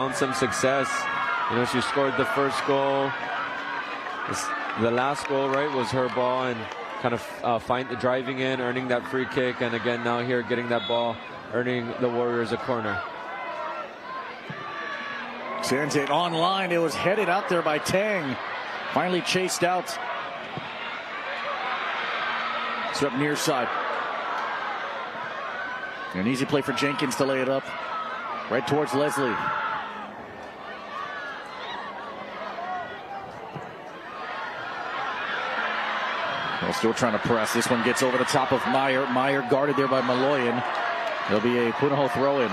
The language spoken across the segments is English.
found some success. You know, she scored the first goal. The last goal, right, was her ball, and kind of driving in, earning that free kick, and again now here getting that ball, earning the Warriors a corner. Sends it online. It was headed out there by Tang. Finally chased out. It's up near side. An easy play for Jenkins to lay it up. Right towards Leslie. Well, still trying to press. This one gets over the top of Meyer. Meyer guarded there by Maloyan. There'll be a Punahou throw-in.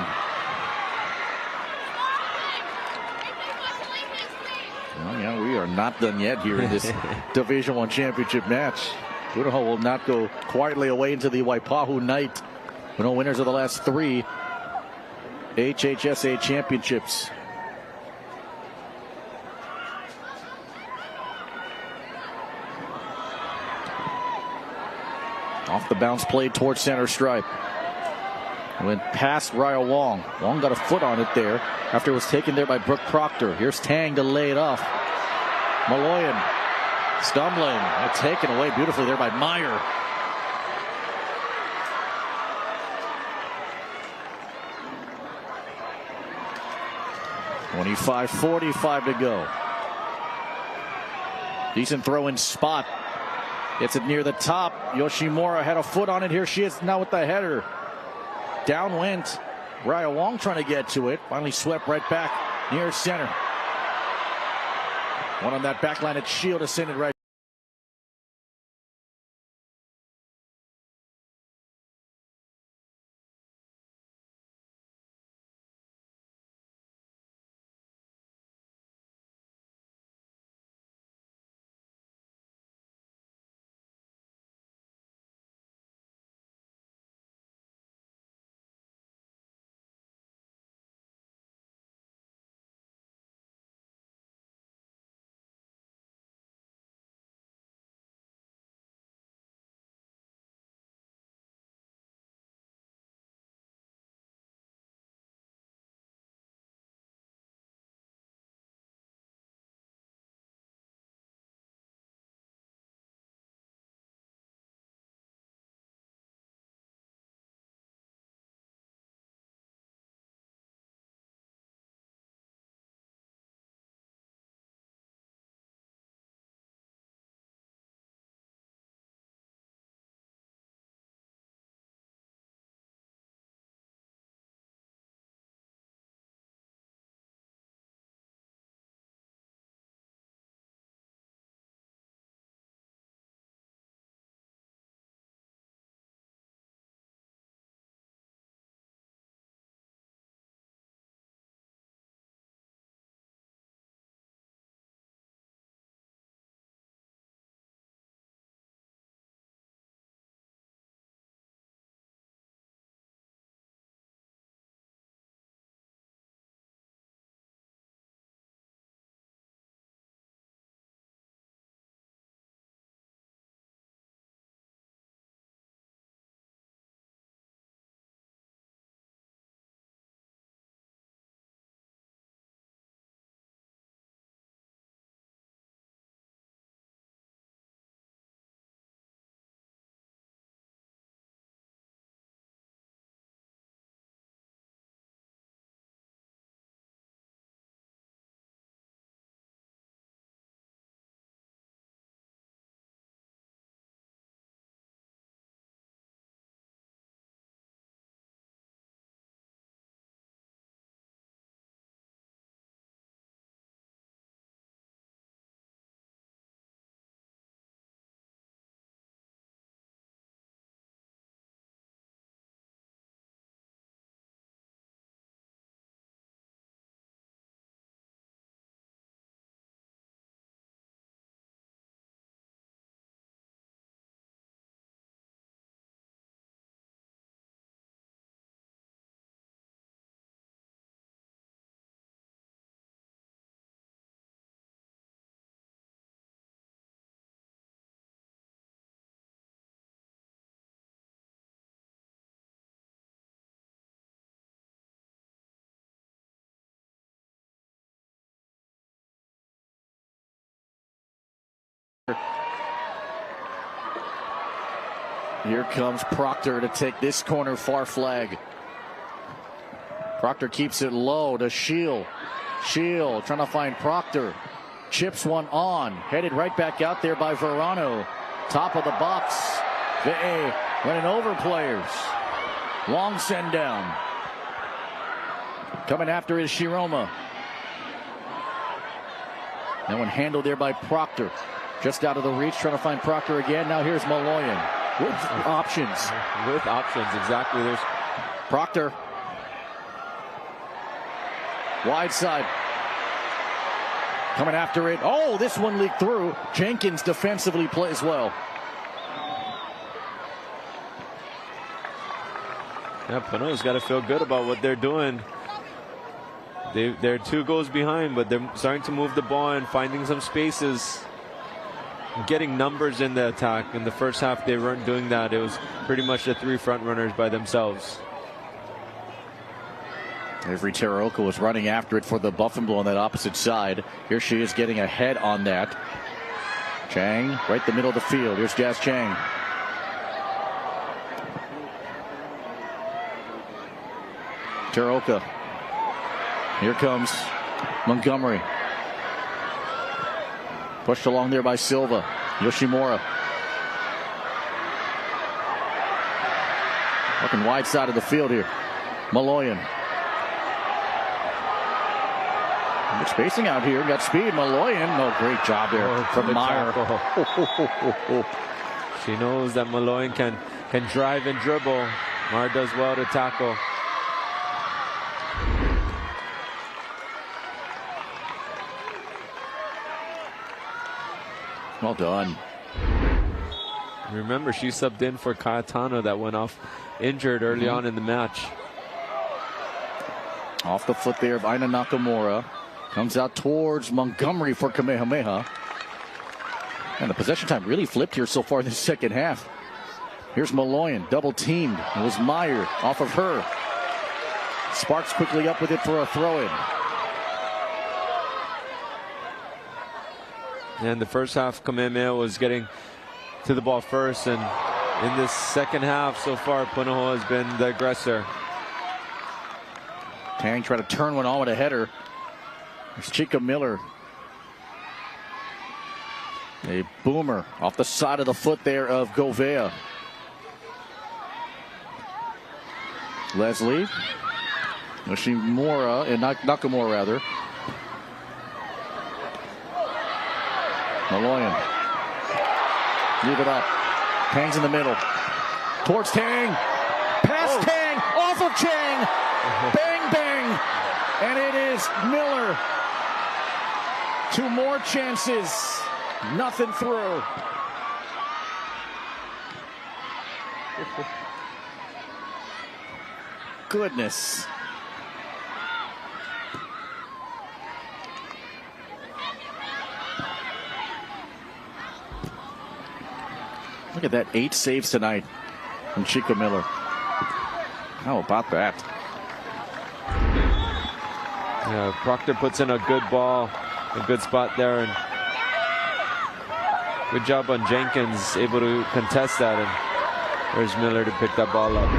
Well, yeah, we are not done yet here in this Division I championship match. Punahou will not go quietly away into the Waipahu night. Punahou winners of the last 3 HHSAA championships. Off the bounce play towards center stripe. Went past Raya Wong. Wong got a foot on it there after it was taken there by Brooke Proctor. Here's Tang to lay it off. Maloyan stumbling. Taken away beautifully there by Meyer. .45 to go. Decent throw-in spot. Gets it near the top. Yoshimura had a foot on it. Here she is now with the header. Down went Raya Wong trying to get to it. Finally swept right back near center. One on that back line at Shield to send it right. Here comes Proctor to take this corner far flag. Proctor keeps it low to Shield. Shield trying to find Proctor. Chips one on. Headed right back out there by Verano. Top of the box. VA running over players. Long send down. Coming after is Shiroma. That one handled there by Proctor. Just out of the reach, trying to find Proctor again. Now here's Maloyan with options. With options, exactly. There's Proctor. Wide side. Coming after it. Oh, this one leaked through. Jenkins defensively plays well. Yeah, Punahou's got to feel good about what they're doing. They're 2 goals behind, but they're starting to move the ball and finding some spaces. Getting numbers in the attack. In the first half, they weren't doing that. It was pretty much the 3 front runners by themselves. Avery Taraoka was running after it for the Buffalo on that opposite side. Here she is getting ahead on that. Chang, right the middle of the field. Here's Jazz Chang. Taraoka. Here comes Montgomery. Pushed along there by Silva. Yoshimura. Looking wide side of the field here. Maloyan. Good spacing out here. Got speed. Maloyan. No, great job there from Meyer. She knows that Maloyan can drive and dribble. Meyer does well to tackle. Well done. Remember, she subbed in for Cayetano that went off injured early on in the match. Off the foot there of Aina Nakamura. Comes out towards Montgomery for Kamehameha. And the possession time really flipped here so far in the second half. Here's Maloyan, double teamed. It was Meyer off of her. Sparks quickly up with it for a throw-in. And the first half, Kamehameha was getting to the ball first. And in this second half so far, Punahou has been the aggressor. Tang trying to turn one on with a header. There's Chica Miller. A boomer off the side of the foot there of Govea. Leslie. Yoshimura and Nakamura rather. Maloyan. Leave it up. Tang's in the middle. Towards Tang. Past Tang. Off of Chang. Bang, bang. And it is Miller. 2 more chances. Nothing through. Goodness. Look at that, 8 saves tonight from Chico Miller. How about that? Yeah, Proctor puts in a good ball, a good spot there, and good job on Jenkins, able to contest that, and there's Miller to pick that ball up.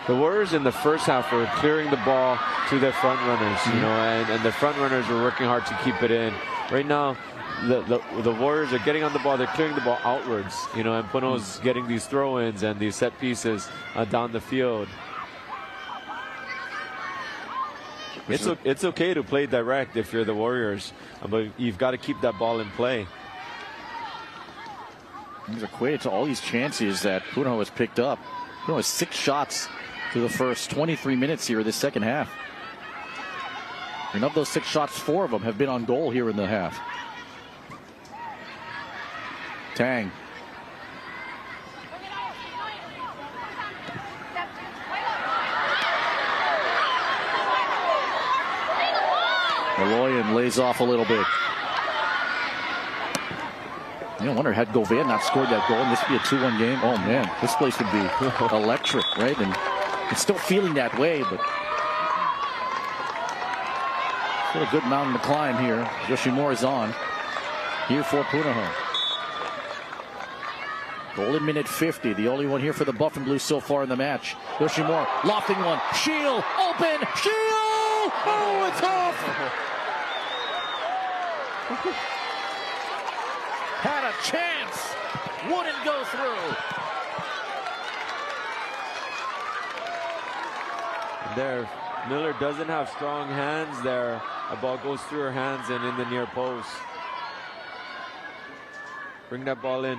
The Warriors in the first half were clearing the ball to their front runners, you know, and the front runners were working hard to keep it in. Right now, the Warriors are getting on the ball, they're clearing the ball outwards, you know, and Punahou's getting these throw-ins and these set pieces down the field. It's okay to play direct if you're the Warriors, but you've got to keep that ball in play. These are equated to all these chances that Punahou has picked up. Punahou has 6 shots through the first 23 minutes here in this second half. And of those 6 shots, 4 of them have been on goal here in the half. Tang. Maloyan lays off a little bit. You wonder, had Govea not scored that goal, and this would be a 2-1 game. Oh man, this place would be electric, right? And it's still feeling that way, but Still a good mountain to climb here. Yoshimura is on here for Punahou. Golden minute 50, the only one here for the Buff and Blue so far in the match. Yoshimura lofting one. Shield open. Shield! Oh, it's off! Had a chance. Wouldn't go through. There, Miller doesn't have strong hands there. A ball goes through her hands and in the near post. Bring that ball in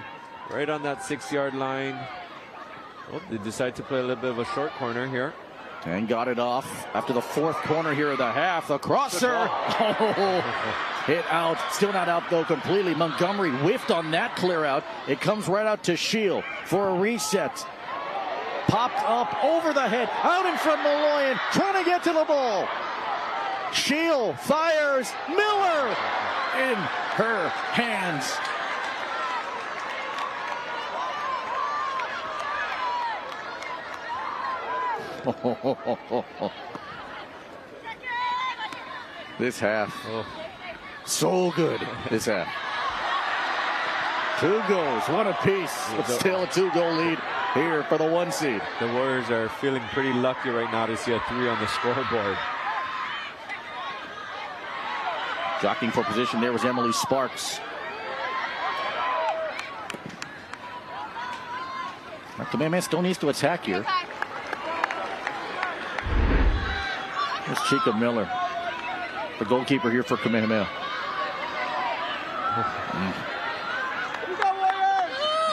right on that 6-yard line. Oh, they decide to play a little bit of a short corner here. And got it off after the fourth corner here of the half. The crosser. Oh, hit out. Still not out though completely. Montgomery whiffed on that clear out. It comes right out to Shield for a reset. Popped up over the head. Out in front, Maloyan trying to get to the ball. Shield fires. Miller in her hands. This half, so good. This half. 2 goals, one apiece, but still a 2-goal lead here for the 1 seed. The Warriors are feeling pretty lucky right now to see a 3 on the scoreboard. Jockeying for position there was Emily Sparks. Kamehameha still needs to attack here. Here's Chica Miller, the goalkeeper here for Kamehameha.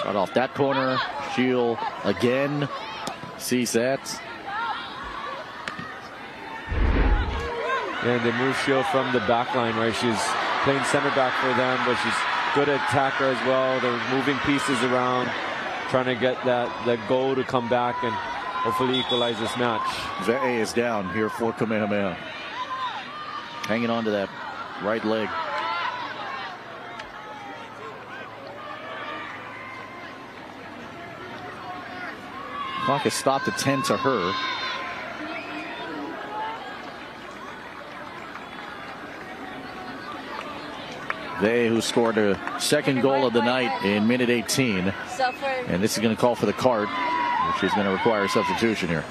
Right off that corner, Shield again sees that. And they move Shield from the back line, right? She's playing center back for them, but she's good attacker as well. They're moving pieces around, trying to get that goal to come back and hopefully equalize this match. Ve'e is down here for Kamehameha. Hanging on to that right leg. Clock has stopped at 10 to her. Ve'e, who scored a second goal of the night in minute 18. And this is going to call for the card, which is going to require a substitution here.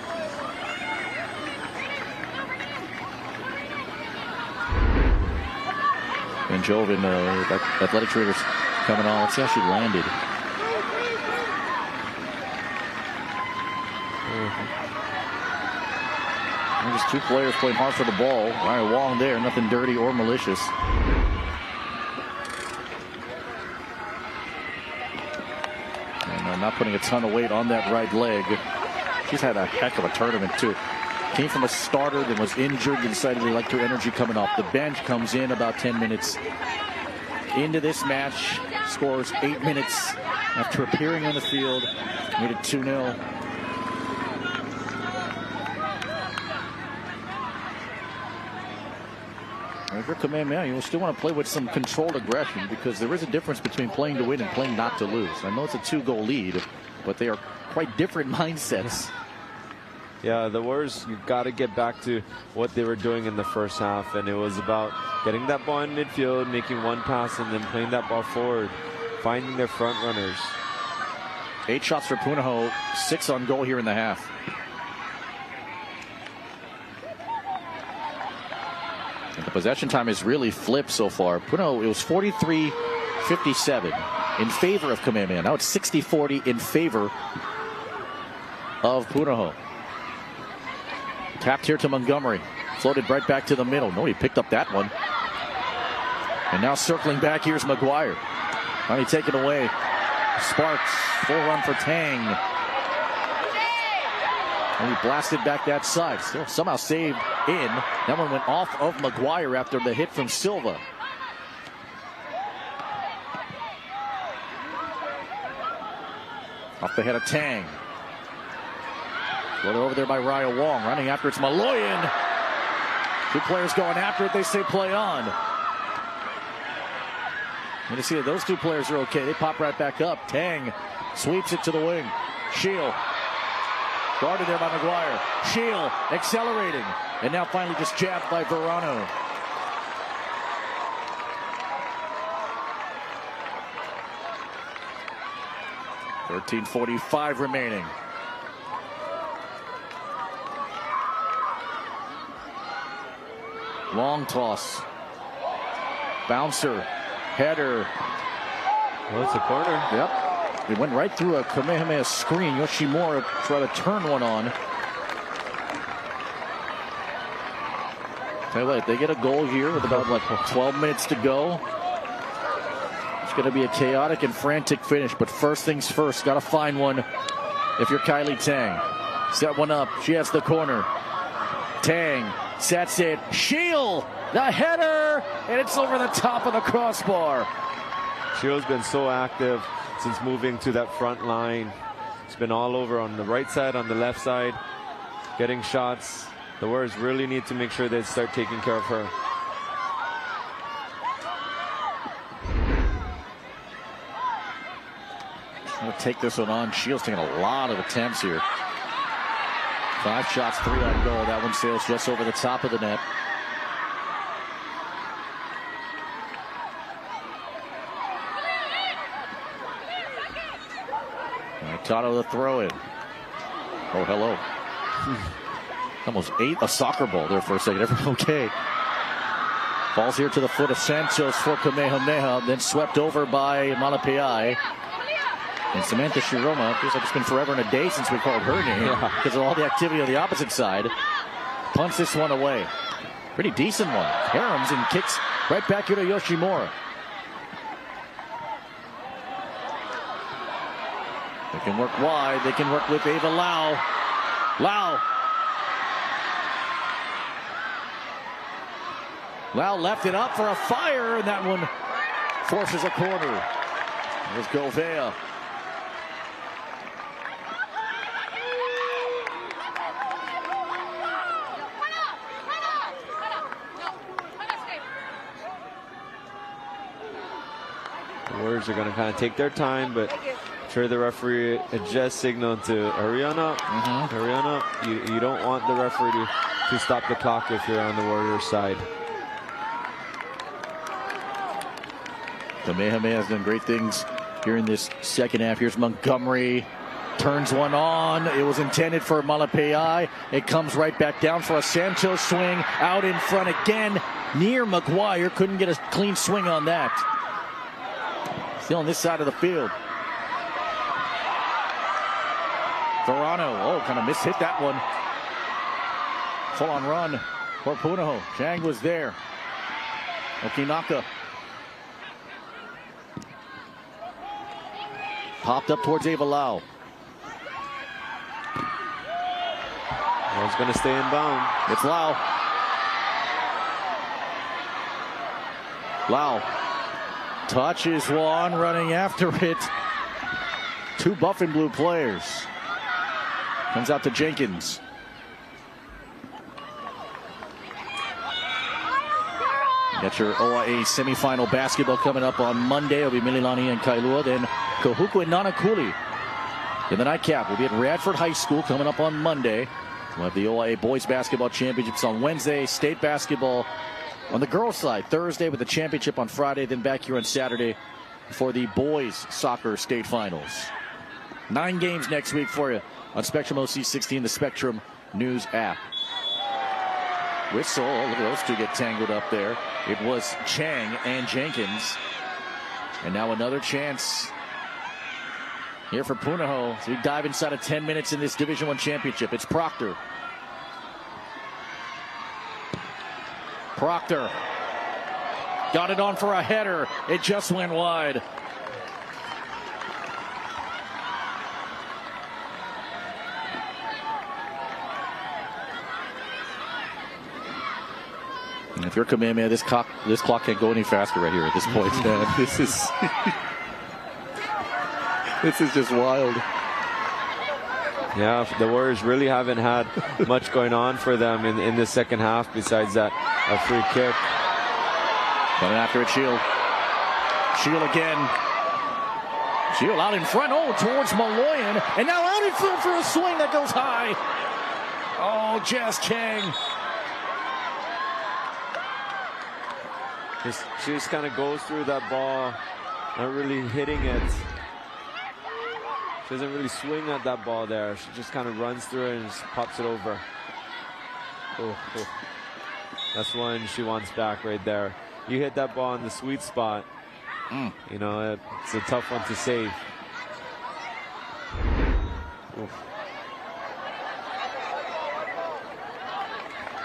And Joven, athletic traders coming on. Let's see how she landed. And just 2 players playing hard for the ball. Ryan Wong there, nothing dirty or malicious. And not putting a ton of weight on that right leg. She's had a heck of a tournament too. Came from a starter, then was injured, and decided they liked her energy coming off the bench. Comes in about 10 minutes into this match. Scores 8 minutes after appearing on the field. Made it 2-0. If you're Kamehameha, you still want to play with some controlled aggression, because there is a difference between playing to win and playing not to lose. I know it's a 2-goal lead, but they are quite different mindsets. Yeah, the Warriors got to get back to what they were doing in the first half, and it was about getting that ball in midfield, making one pass, and then playing that ball forward, finding their front runners. 8 shots for Punahou, 6 on goal here in the half. And the possession time has really flipped so far. Punahou, it was 43-57 in favor of Kamehameha. Now it's 60-40 in favor of Punahou. Tapped here to Montgomery. Floated right back to the middle. No, he picked up that one. And now circling back, here's McGuire. Finally taken away. Sparks, full run for Tang. And he blasted back that side. Still somehow saved in. That one went off of McGuire after the hit from Silva. Off the head of Tang. Floated over there by Raya Wong. Running after it's Maloyan. 2 players going after it. They say play on. And you see that those 2 players are okay. They pop right back up. Tang sweeps it to the wing. Shield. Guarded there by McGuire. Shield accelerating. And now finally just jabbed by Verano. 13:45 remaining. Long toss. Bouncer. Header. Well, it's a corner. Yep. It went right through a Kamehameha screen. Yoshimura tried to turn one on. Tell you what, they get a goal here with about 12 minutes to go. It's going to be a chaotic and frantic finish, but first things first, got to find one if you're Kylie Tang. Set one up. She has the corner. Tang sets it. Shield, the header, and it's over the top of the crossbar. Shield's been so active since moving to that front line. It's been all over on the right side, on the left side, getting shots. The Warriors really need to make sure they start taking care of her. I'm going to take this one on. Shields taking a lot of attempts here. 5 shots, 3 on goal. That one sails just over the top of the net. Tato the throw in. Oh, hello. Almost ate a soccer ball there for a second. Okay. Falls here to the foot of Santos for Kamehameha, then swept over by Malapai. And Samantha Shiroma, feels like it's been forever and a day since we called her name because of all the activity on the opposite side. Punts this one away. Pretty decent one. Harums and kicks right back here to Yoshimura. They can work wide. They can work with Ava Lau. Lau left it up for a fire, and that one forces a corner. There's Govea. The Warriors are going to kind of take their time, but I'm sure the referee adjusts signal to hurry on up. Hurry on up. You don't want the referee to stop the clock if you're on the Warriors side. Kamehameha has done great things here in this second half. Here's Montgomery. Turns one on. It was intended for Malapai. It comes right back down for a Santos swing. Out in front again. Near McGuire. Couldn't get a clean swing on that. Still on this side of the field. Verano. Oh, kind of mishit that one. Full on run for Punahou. Chang was there. Okinaka. Popped up towards Ava Lau. Lau's going to stay in bound. It's Lau. Lau touches one, running after it. 2 buff and blue players. Comes out to Jenkins. Got your OIA semifinal basketball coming up on Monday. It'll be Mililani and Kailua. Then Kahuku and Nanakuli. In the nightcap, we'll be at Radford High School coming up on Monday. We'll have the OIA Boys Basketball Championships on Wednesday. State basketball on the girls' side Thursday with the championship on Friday. Then back here on Saturday for the boys' soccer state finals. 9 games next week for you on Spectrum OC16, the Spectrum News app. Whistle. Look at those two get tangled up there. It was Chang and Jenkins. And now another chance here for Punahou. So we dive inside of 10 minutes in this Division I championship. It's Proctor. Proctor got it on for a header. It just went wide. And if you're Kamehameha, this clock can't go any faster right here at this point. This is just wild. Yeah, the Warriors really haven't had much going on for them in the second half besides that a free kick. Coming after it, Shield. Shield again. Shield out in front. Oh, towards Maloyan. And now out in front for a swing that goes high. Oh, Jess King. She just kind of goes through that ball, not really hitting it. She doesn't really swing at that ball there. She just kind of runs through it and just pops it over. Oh. That's one she wants back right there. You hit that ball in the sweet spot. You know, it's a tough one to save. Oof.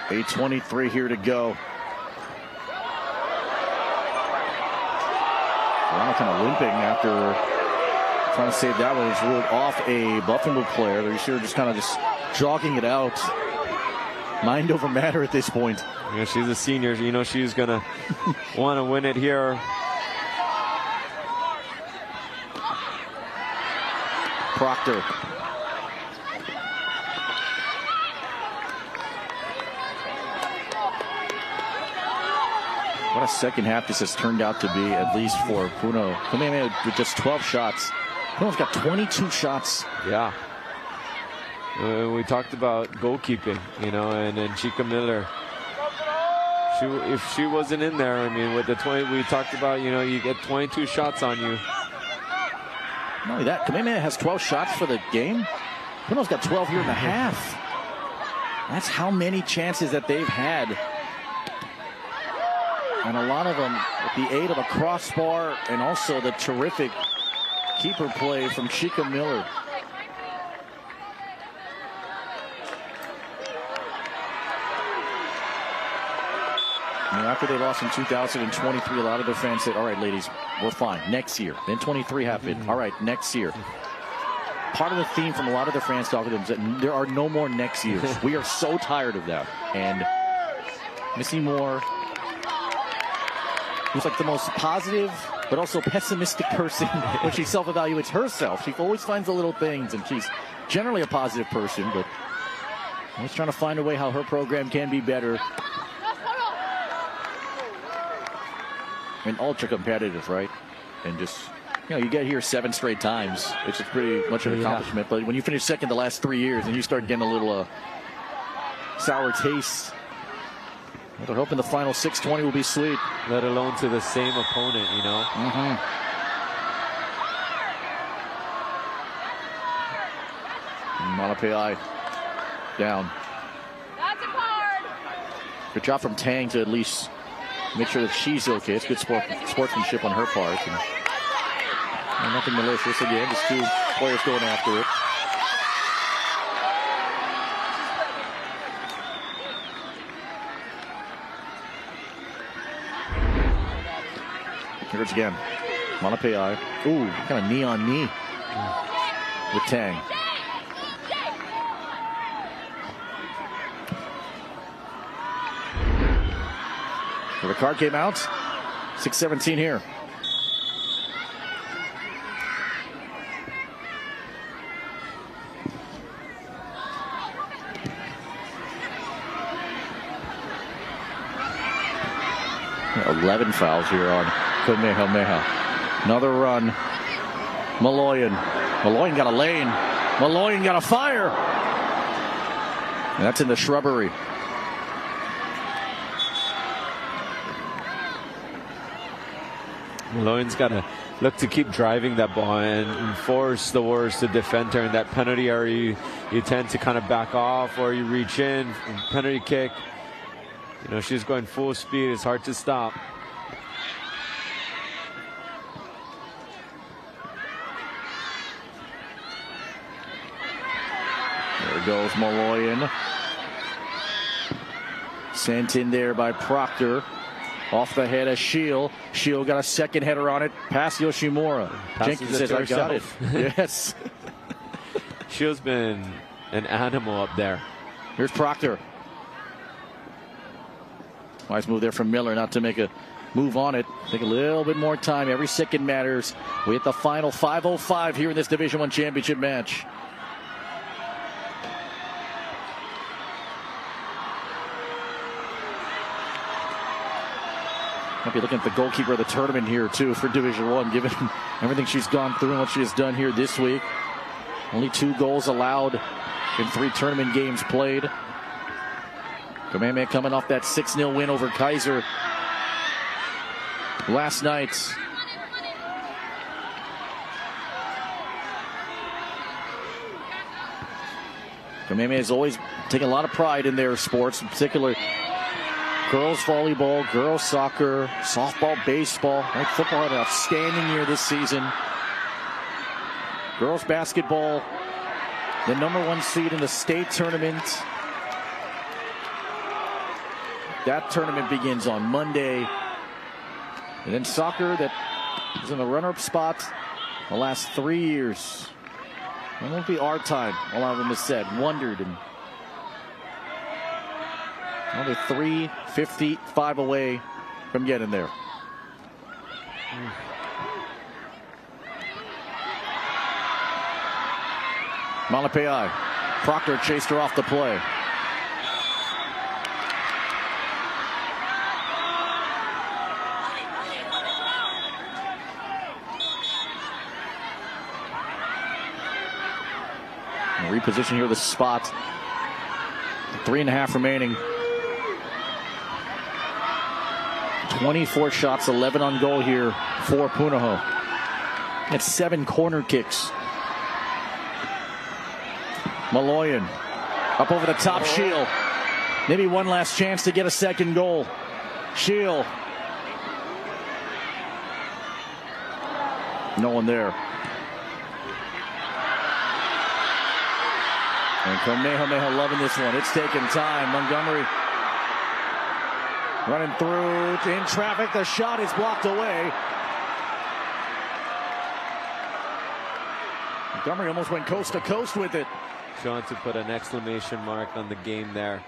8:23 here to go. Toronto kind of limping after trying to save that one. It's ruled off a Buffalo player. They're sure just kind of jogging it out. Mind over matter at this point. Yeah, she's a senior. You know she's going to want to win it here. Proctor. What a second half this has turned out to be, at least for Punahou. Kamehameha with just 12 shots. Punahou's got 22 shots. Yeah. We talked about goalkeeping, you know, and then Chica Miller. If she wasn't in there, I mean, with the 20, we talked about, you know, you get 22 shots on you. Not only that, Kamehameha has 12 shots for the game. Punahou's got 12 here in the half. That's how many chances that they've had. And a lot of them with the aid of a crossbar and also the terrific keeper play from Chica Miller. You know, after they lost in 2023, a lot of their fans said, all right, ladies, we're fine. Next year. Then 23 happened. All right, next year. Part of the theme from a lot of their fans talking to them is that there are no more next years. We are so tired of that. And Missy Moore, who's like the most positive but also pessimistic person when she self-evaluates herself. She always finds the little things, and she's generally a positive person, but always trying to find a way how her program can be better. And ultra competitive, right? And just, you know, you get here 7 straight times. It's pretty much an accomplishment. But when you finish second the last 3 years and you start getting a little sour taste, well, they're hoping the final 620 will be sweet. Let alone to the same opponent, you know. Malapai down. That's a card. Good job from Tang to at least make sure that she's okay. It's good sportsmanship on her part. And nothing malicious. Again, just 2 players going after it. Here it's again. Malapai. Ooh, kind of knee on knee with Tang. The card came out. 6:17 here. Yeah, 11 fouls here on Kamehameha. Another run. Maloyan. Maloyan got a lane. Maloyan got a fire. And that's in the shrubbery. Maloyan's got to look to keep driving that ball and force the Warriors to defend her in that penalty area. You tend to kind of back off or you reach in, penalty kick. You know, she's going full speed. It's hard to stop. There goes Maloyan. Sent in there by Proctor. Off the head of Shield. Shield got a second header on it. Past Yoshimura. Jenkins says, I got it. Yes. Shield's been an animal up there. Here's Proctor. Nice move there from Miller not to make a move on it. Take a little bit more time. Every second matters. We hit the final 5:05 here in this Division I championship match. Might be looking at the goalkeeper of the tournament here too for Division I, given everything she's gone through and what she has done here this week. Only 2 goals allowed in 3 tournament games played. Kamehameha coming off that 6-0 win over Kaiser last night. Kamehameha has always taken a lot of pride in their sports, in particular girls volleyball, girls soccer, softball, baseball. Right? Football had an outstanding year this season. Girls basketball, the #1 seed in the state tournament. That tournament begins on Monday. And then soccer that is in the runner-up spot the last 3 years. It won't be our time, a lot of them have said, wondered. And only 3:55 away from getting there. Malapai. Proctor chased her off the play. Reposition here the spot. 3.5 remaining. 24 shots, 11 on goal here for Punahou. It's 7 corner kicks. Maloyan up over the top. Shield. Maybe one last chance to get a second goal. Shield. No one there. And Kamehameha loving this one. It's taking time. Montgomery running through in traffic. The shot is blocked away. Montgomery almost went coast to coast with it. Trying to put an exclamation mark on the game there.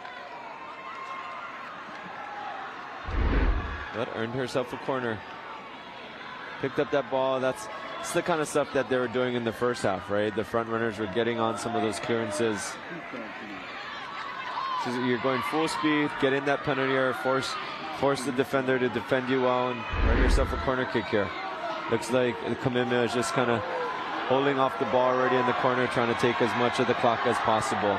But earned herself a corner. Picked up that ball. That's the kind of stuff that they were doing in the first half, right? The front runners were getting on some of those clearances. So you're going full speed, get in that penalty area, force the defender to defend you well, and earn yourself a corner kick here. Looks like Kamehameha is just kind of holding off the ball already in the corner, trying to take as much of the clock as possible.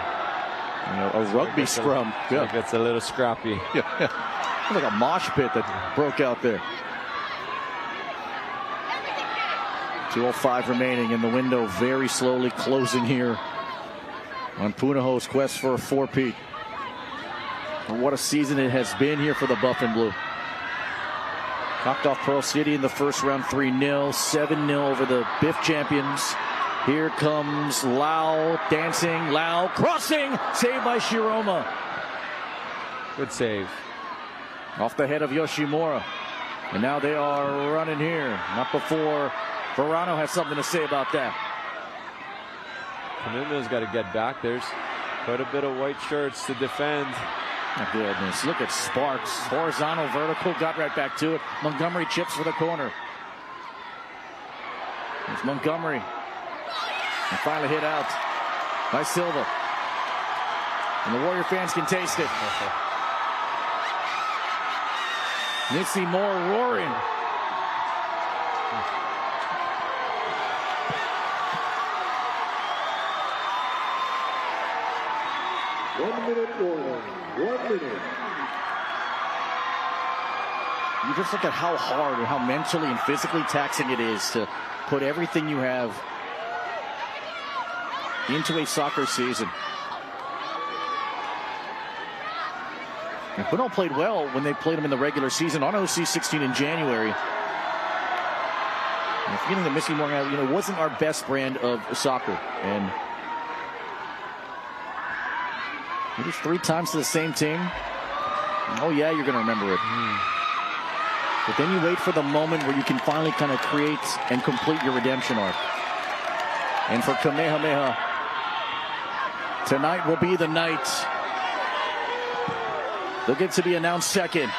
You know, a rugby scrum. Yeah, it gets a little scrappy. Yeah. Like a mosh pit that broke out there. 2:05 remaining in the window, very slowly closing here on Punahou's quest for a 4-peat. And what a season it has been here for the Buff and Blue. Knocked off Pearl City in the first round 3-0, 7-0 over the Biff champions. Here comes Lau dancing, Lau crossing, saved by Shiroma. Good save. Off the head of Yoshimura. And now they are running here. Not before Verano has something to say about that. Kamehameha's got to get back. There's quite a bit of white shirts to defend. My goodness, look at Sparks. Horizontal, vertical, got right back to it. Montgomery chips for the corner. It's Montgomery. And finally hit out by Silva. And the Warrior fans can taste it. Missy Moore roaring. You just look at how hard and how mentally and physically taxing it is to put everything you have into a soccer season. And Punahou played well when they played them in the regular season on OC 16 in January. And forgetting that Missy Moore, wasn't our best brand of soccer. And it was 3 times to the same team. Oh yeah, you're going to remember it. But then you wait for the moment where you can finally kind of create and complete your redemption arc. And for Kamehameha, tonight will be the night. They'll get to be announced second.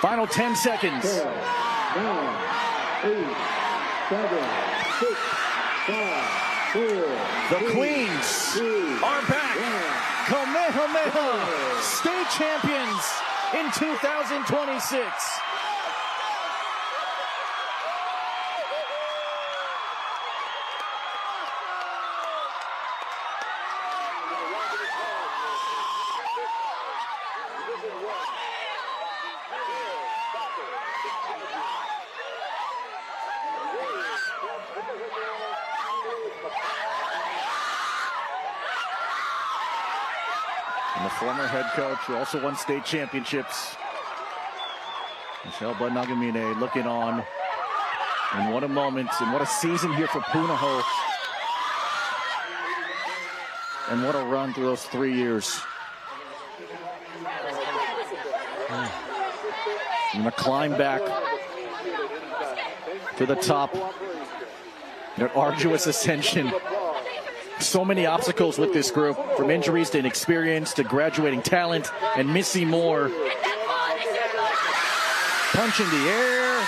Final 10 seconds. 10, 9, 8, 7, 6, 5, 4. The Queens are back. Kamehameha, state champions in 2026. And the former head coach who also won state championships, Michelle Nagamine, looking on. And what a moment, and what a season here for Punahou. And what a run through those 3 years. And a climb back to the top. An arduous ascension. So many obstacles with this group, from injuries to inexperience to graduating talent and Missy Moore. Punch in the air.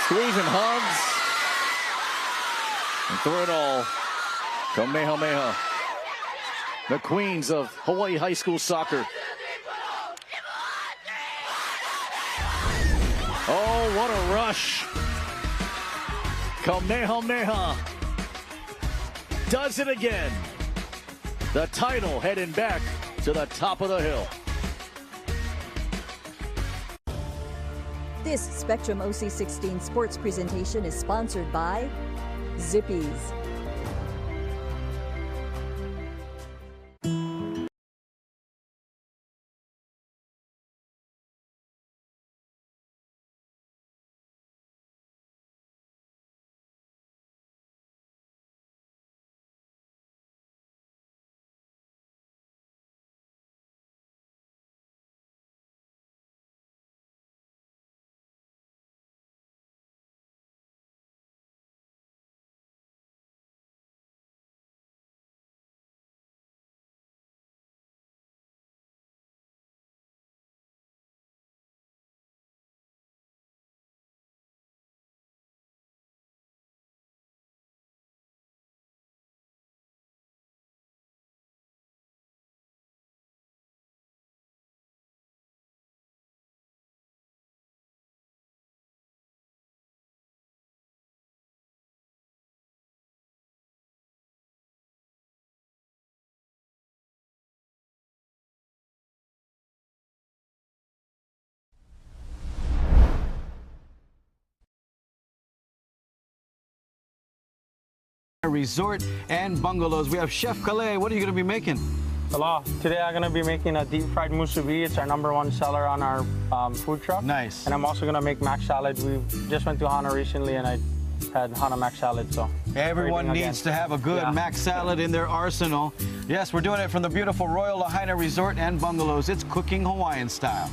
Squeezing hugs. And through it all, Kamehameha. The queens of Hawaii high school soccer. Oh, what a rush. Kamehameha does it again. The title heading back to the top of the hill. This Spectrum OC16 sports presentation is sponsored by Zippies. Resort and bungalows. We have Chef Calais. What are you going to be making? Hello. Today I'm going to be making a deep fried musubi. It's our #1 seller on our food truck. Nice. And I'm also going to make mac salad. We just went to Hana recently and I had Hana mac salad. So everyone needs to have a good mac salad in their arsenal. Yes, we're doing it from the beautiful Royal Lahaina Resort and Bungalows. It's cooking Hawaiian style.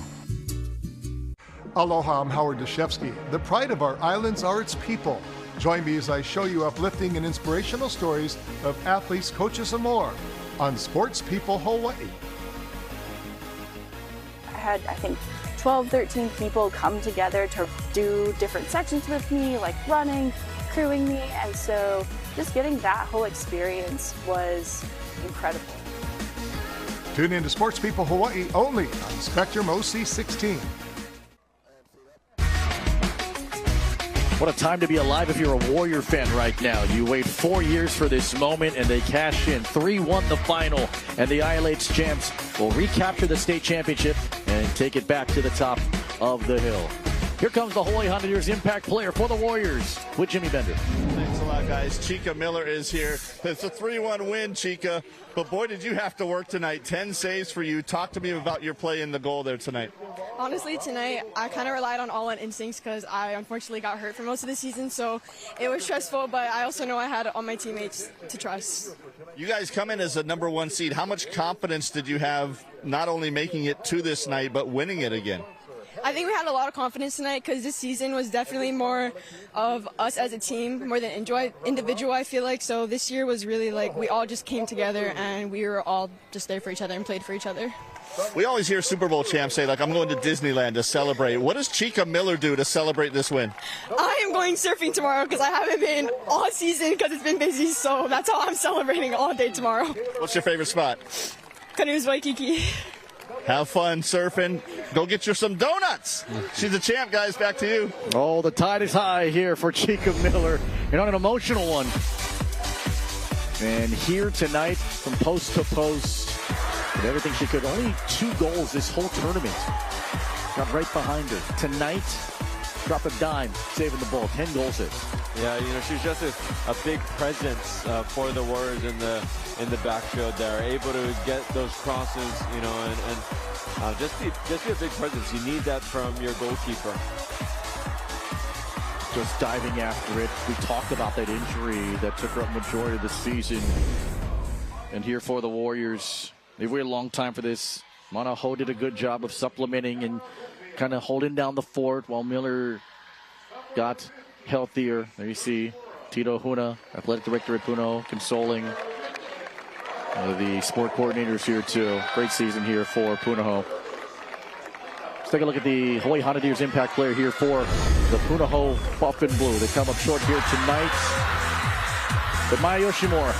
Aloha, I'm Howard Deshevsky. The pride of our islands are its people. Join me as I show you uplifting and inspirational stories of athletes, coaches, and more on Sports People Hawaii. I had, I think, 12, 13 people come together to do different sections with me, like running, crewing me, and so just getting that whole experience was incredible. Tune in to Sports People Hawaii only on Spectrum OC16. What a time to be alive if you're a Warrior fan right now. You wait 4 years for this moment, and they cash in. 3-1 the final, and the ILH champs will recapture the state championship and take it back to the top of the hill. Here comes the Hawaii Honduras impact player for the Warriors with Jimmy Bender. Thanks a lot, guys. Chica Miller is here. It's a 3-1 win, Chica. But boy, did you have to work tonight. 10 saves for you. Talk to me about your play in the goal there tonight. Honestly, tonight, I kind of relied on all-out instincts because I unfortunately got hurt for most of the season, so it was stressful, but I also know I had all my teammates to trust. You guys come in as a #1 seed. How much confidence did you have not only making it to this night, but winning it again? I think we had a lot of confidence tonight because this season was definitely more of us as a team, more than individual, I feel like. So this year was really like we all just came together and we were all just there for each other and played for each other. We always hear Super Bowl champs say, like, I'm going to Disneyland to celebrate. What does Chica Miller do to celebrate this win? I am going surfing tomorrow because I haven't been all season because it's been busy, so that's how I'm celebrating all day tomorrow. What's your favorite spot? Canoes Waikiki. Have fun surfing. Go get you some donuts. She's a champ, guys. Back to you. Oh, the tide is high here for Chica Miller. And on an emotional one. And here tonight, from post to post, and everything she could. Only 2 goals this whole tournament. Got right behind her. Tonight, drop a dime, saving the ball. 10 goals in. Yeah, you know, she's just a big presence for the Warriors in the backfield there, able to get those crosses, you know, and just be a big presence. You need that from your goalkeeper. Just diving after it. We talked about that injury that took up majority of the season. And here for the Warriors, they've waited a long time for this. Punahou did a good job of supplementing and kind of holding down the fort while Miller got healthier. There you see Tito Huna, athletic director at Punahou, consoling the sport coordinators here too. Great season here for Punahou. Let's take a look at the Hawaii Honda-Deer's impact player here for the Punahou Buff and Blue. They come up short here tonight. But Maya Yoshimura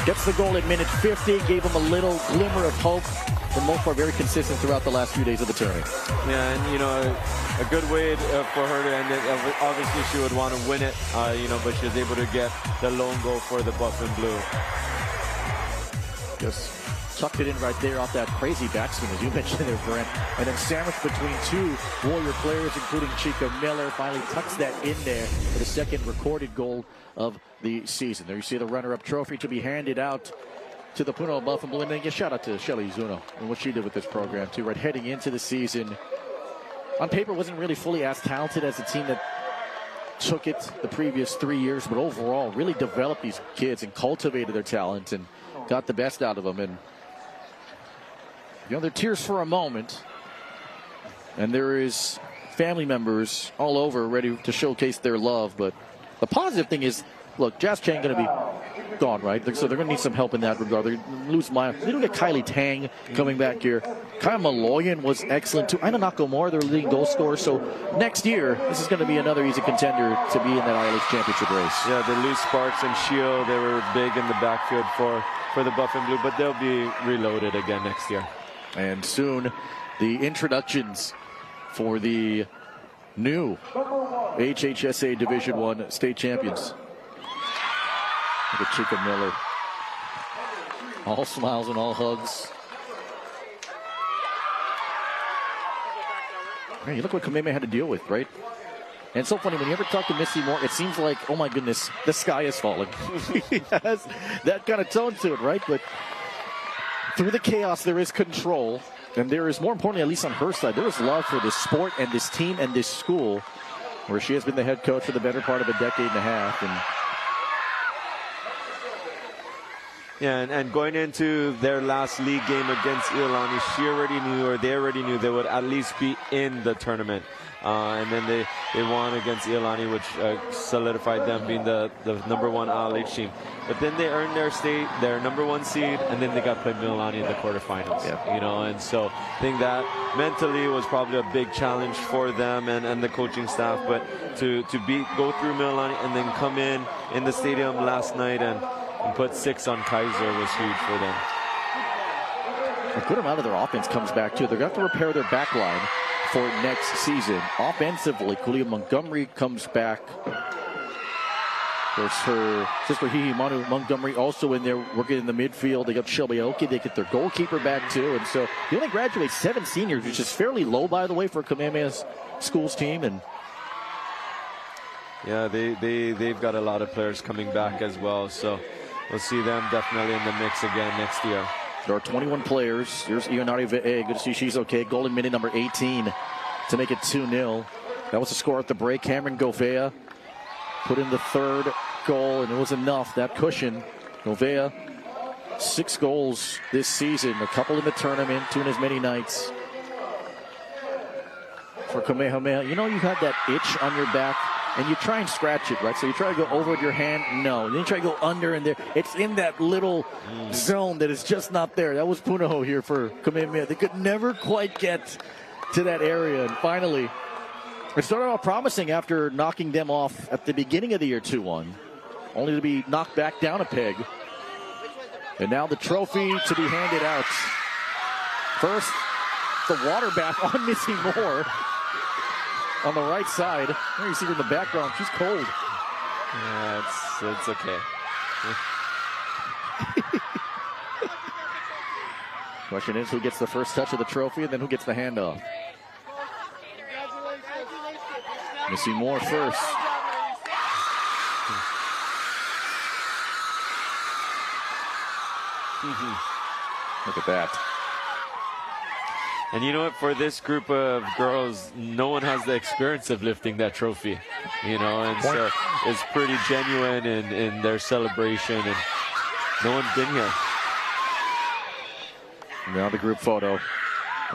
gets the goal at minute 50, gave him a little glimmer of hope. For the most part, very consistent throughout the last few days of the tournament. Yeah, and you know, a good way for her to end it. Obviously, she would want to win it, you know, but she was able to get the lone goal for the Buff and Blue. Just tucked it in right there off that crazy backswing, as you mentioned there, Brent. And then sandwiched between two Warrior players, including Chica Miller, finally tucks that in there for the second recorded goal of the season. There you see the runner-up trophy to be handed out to the Punahou Buff and Blue. And then a shout out to Shelly Zuno and what she did with this program too, right? Heading into the season, on paper wasn't really fully as talented as the team that took it the previous 3 years, but overall really developed these kids and cultivated their talent and got the best out of them. And you know, they're tears for a moment, and there is family members all over ready to showcase their love. But the positive thing is, look, Jazz Chang going to be gone, right? So they're going to need some help in that regard. They lose Maya. They don't get Kylie Tang coming back here. Kyle Maloyan was excellent too. Aina Nakamura, their leading goal scorer. So next year, this is going to be another easy contender to be in that ILH championship race. Yeah, they lose Sparks and Shio. They were big in the backfield for the Buff and Blue, but they'll be reloaded again next year. And soon, the introductions for the new HHSAA Division I state champions. Look at Chica Miller. All smiles and all hugs. Hey, look what Kameme had to deal with, right? And it's so funny, when you ever talk to Missy Moore, it seems like, oh my goodness, the sky is falling. He has that kind of tone to it, right? But through the chaos, there is control. And there is, more importantly, at least on her side, there is love for this sport and this team and this school, where she has been the head coach for the better part of a decade and a half. And yeah, and going into their last league game against Iolani, she already knew, or they already knew, they would at least be in the tournament. And then they won against Iolani, which solidified them being the number one ILH team. But then they earned their number one seed, and then they got played Iolani in the quarterfinals. Yeah. You know, and so I think that mentally was probably a big challenge for them and the coaching staff. But to go through Iolani and then come in the stadium last night and put 6 on Kaiser was huge for them. A good amount of their offense comes back too. They're going to have to repair their back line for next season. Offensively, Kulia Montgomery comes back. There's her sister Hihi Manu Montgomery also in there working in the midfield. They got Shelby Aoki. They get their goalkeeper back too. And so they only graduate 7 seniors, which is fairly low, by the way, for Kamehameha's schools team. And yeah, they've got a lot of players coming back as well. So we'll see them definitely in the mix again next year. There are 21 players. Here's Ionari Ve'e. Good to see she's okay. Goal in minute number 18 to make it 2-0. That was the score at the break. Cameron Govea put in the third goal, and it was enough. That cushion. Govea, 6 goals this season. A couple in the tournament, 2 in as many nights. For Kamehameha, you know you had that itch on your back, and you try and scratch it, right? So you try to go over with your hand, no. Then you try to go under, and there, it's in that little zone that is just not there. That was Punahou here for Kamehameha. They could never quite get to that area, and finally, it started off promising after knocking them off at the beginning of the year 2-1, only to be knocked back down a peg. And now the trophy to be handed out. First, the water bath on Missy Moore. On the right side, there you see her in the background. She's cold. Yeah, it's okay. Question is, who gets the first touch of the trophy, and then who gets the handoff? Missy Moore first. Look at that. And you know what? For this group of girls, no one has the experience of lifting that trophy. You know, and so it's pretty genuine in their celebration, and no one's been here. Now the group photo.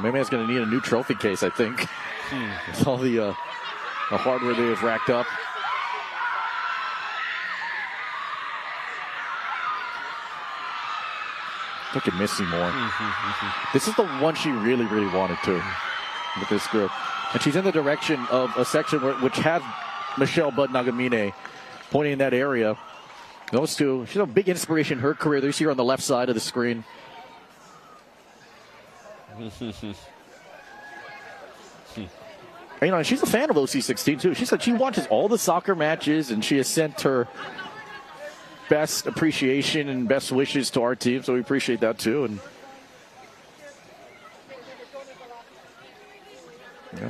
Maybe it's going to need a new trophy case, I think. It's all the hardware they have racked up. Look at Missy Moore. This is the one she really, really wanted to with this group. And she's in the direction of a section which has Michelle Bud Nagamine pointing in that area. Those two, she's a big inspiration in her career. You see her on the left side of the screen. You know, she's a fan of OC16 too. She said she watches all the soccer matches, and she has sent her best appreciation and best wishes to our team. So we appreciate that too. And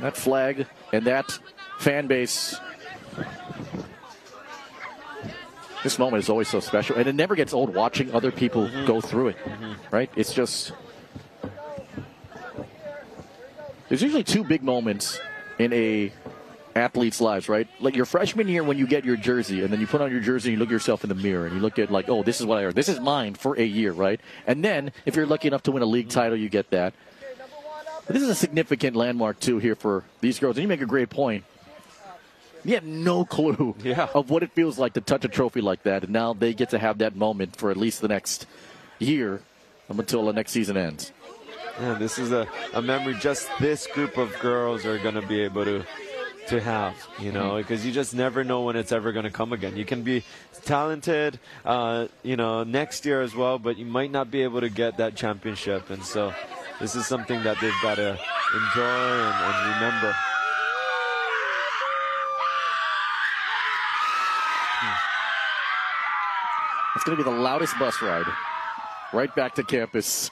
that flag and that fan base. This moment is always so special, and it never gets old watching other people go through it, right? It's just, there's usually two big moments in a athlete's lives, right? Like your freshman year when you get your jersey, and then you put on your jersey and you look at yourself in the mirror, and you look at like, oh, this is what I earned. This is mine for a year, right? And then if you're lucky enough to win a league title, you get that. But this is a significant landmark, too, here for these girls. And you make a great point. You have no clue of what it feels like to touch a trophy like that. And now they get to have that moment for at least the next year until the next season ends. Yeah, this is a memory just this group of girls are going to be able to have, you know, because you just never know when it's ever going to come again. You can be talented, you know, next year as well, but you might not be able to get that championship. And so this is something that they've got to enjoy and remember. It's going to be the loudest bus ride right back to campus.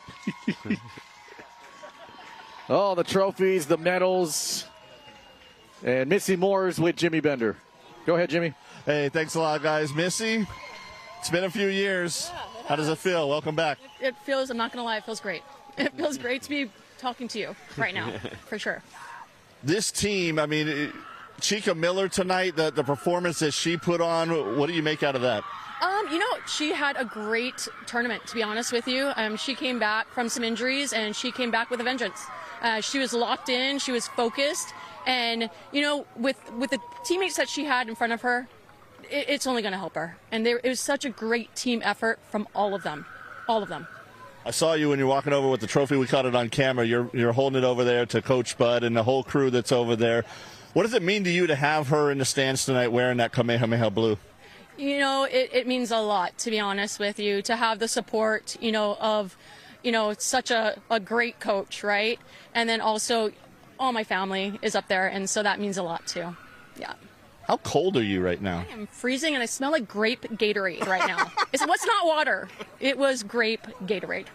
Oh, the trophies, the medals, and Missy Moore's with Jimmy Bender. Go ahead, Jimmy. Hey, thanks a lot, guys. Missy, it's been a few years. How does it feel? Welcome back. It feels, I'm not going to lie, it feels great. It feels great to be talking to you right now, for sure. This team, I mean, Chica Miller tonight, the performance that she put on, what do you make out of that? You know, she had a great tournament, to be honest with you. She came back from some injuries, and she came back with a vengeance. She was locked in, she was focused, and, you know, with the teammates that she had in front of her, it's only going to help her. And it was such a great team effort from all of them. All of them. I saw you when you're walking over with the trophy. We caught it on camera. You're holding it over there to Coach Bud and the whole crew that's over there. What does it mean to you to have her in the stands tonight wearing that Kamehameha blue? You know, it means a lot, to be honest with you, to have the support, you know, of, you know, such a great coach, right? And then also all my family is up there, and so that means a lot too. Yeah. How cold are you right now? I am freezing, and I smell like grape Gatorade right now. What's not water? It was grape Gatorade.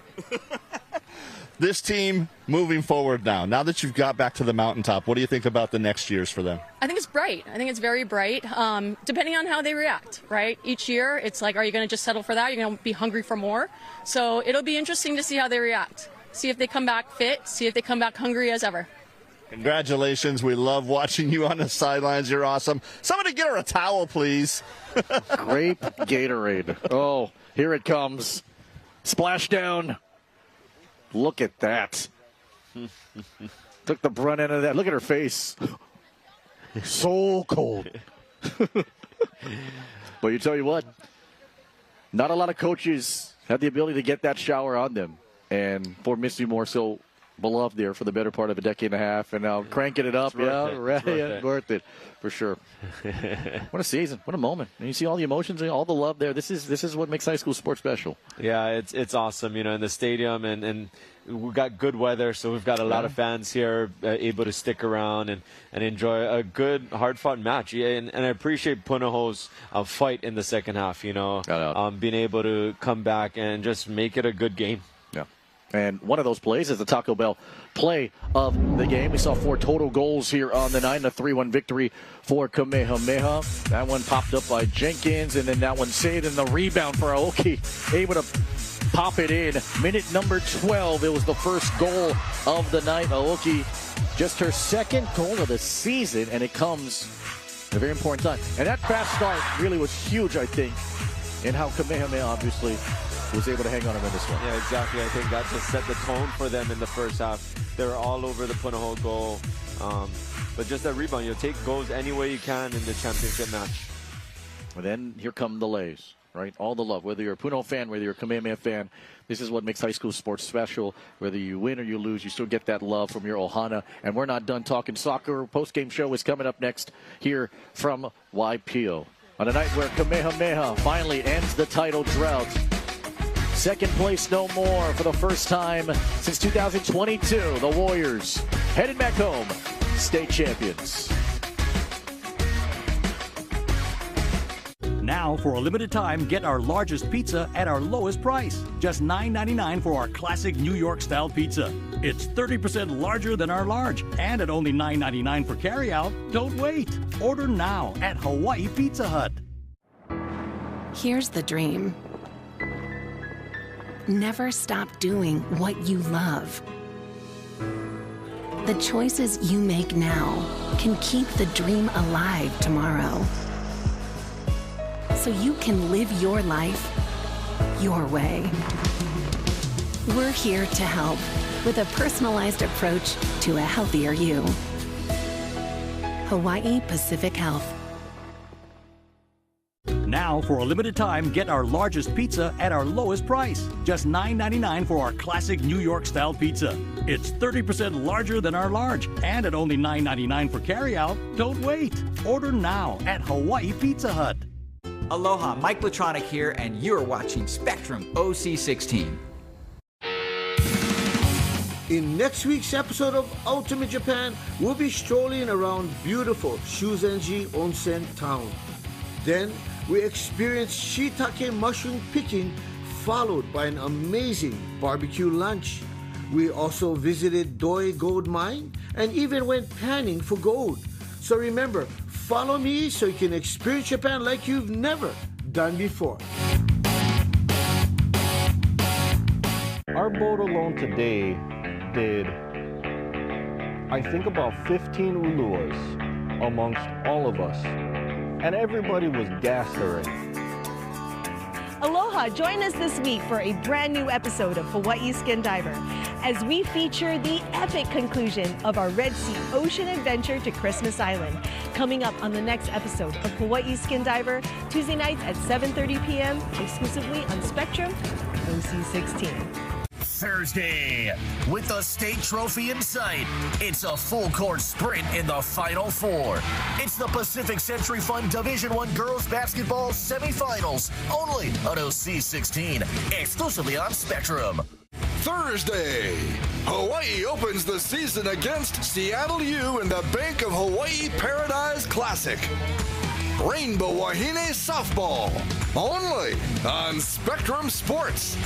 This team moving forward now that you've got back to the mountaintop, what do you think about the next years for them? I think it's bright. I think it's very bright, depending on how they react, right? Each year, it's like, are you going to just settle for that? Are you going to be hungry for more? So it'll be interesting to see how they react. See if they come back fit, see if they come back hungry as ever. Congratulations. We love watching you on the sidelines. You're awesome. Somebody get her a towel, please. Grape Gatorade. Oh, here it comes. Splashdown. Look at that. Took the brunt end of that. Look at her face. So cold. But you tell you what, not a lot of coaches have the ability to get that shower on them. And for Missy Moore, so beloved there for the better part of a decade and a half, and now cranking it up. Worth it for sure. What a season! What a moment! And you see all the emotions and all the love there. This is what makes high school sports special. Yeah, it's awesome. You know, in the stadium, and we've got good weather, so we've got a lot of fans here able to stick around and enjoy a good, hard-fought match. Yeah, and I appreciate Punahou's fight in the second half. You know, being able to come back and just make it a good game. And one of those plays is the Taco Bell play of the game. We saw 4 total goals here on the night, and a 3-1 victory for Kamehameha. That one popped up by Jenkins, and then that one saved, and the rebound for Aoki. Able to pop it in. Minute number 12. It was the first goal of the night. Aoki, just her second goal of the season, and it comes at a very important time. And that fast start really was huge, I think, in how Kamehameha obviously was able to hang on him in this one. Yeah, exactly. I think that just set the tone for them in the first half. They were all over the Punahou goal. But just that rebound, you take goals any way you can in the championship match. And then here come the Lays, right? All the love. Whether you're a Punahou fan, whether you're a Kamehameha fan, this is what makes high school sports special. Whether you win or you lose, you still get that love from your Ohana. And we're not done talking soccer. Post-game show is coming up next here from YPO. On a night where Kamehameha finally ends the title drought. Second place no more for the first time since 2022. The Warriors headed back home, state champions. Now, for a limited time, get our largest pizza at our lowest price. Just $9.99 for our classic New York-style pizza. It's 30% larger than our large, and at only $9.99 for carryout. Don't wait. Order now at Hawaii Pizza Hut. Here's the dream. Never stop doing what you love. The choices you make now can keep the dream alive tomorrow. So you can live your life your way. We're here to help with a personalized approach to a healthier you. Hawaii Pacific Health. Now, for a limited time, get our largest pizza at our lowest price. Just $9.99 for our classic New York-style pizza. It's 30% larger than our large, and at only $9.99 for carryout. Don't wait. Order now at Hawaii Pizza Hut. Aloha, Mike Latronic here, and you're watching Spectrum OC16. In next week's episode of Ultimate Japan, we'll be strolling around beautiful Shuzenji Onsen town. Then we experience shiitake mushroom picking, followed by an amazing barbecue lunch. We also visited Doi Gold Mine and even went panning for gold. So remember, follow me so you can experience Japan like you've never done before. Our boat alone today did, I think, about 15 uluas amongst all of us. And everybody was gassed already. Aloha, join us this week for a brand new episode of Hawaii Skin Diver as we feature the epic conclusion of our Red Sea ocean adventure to Christmas Island. Coming up on the next episode of Hawaii Skin Diver, Tuesday nights at 7:30 p.m. exclusively on Spectrum OC16. Thursday, with the state trophy in sight, it's a full-court sprint in the Final Four. It's the Pacific Century Fund Division I Girls Basketball Semifinals, only on OC16, exclusively on Spectrum. Thursday, Hawaii opens the season against Seattle U in the Bank of Hawaii Paradise Classic. Rainbow Wahine Softball, only on Spectrum Sports.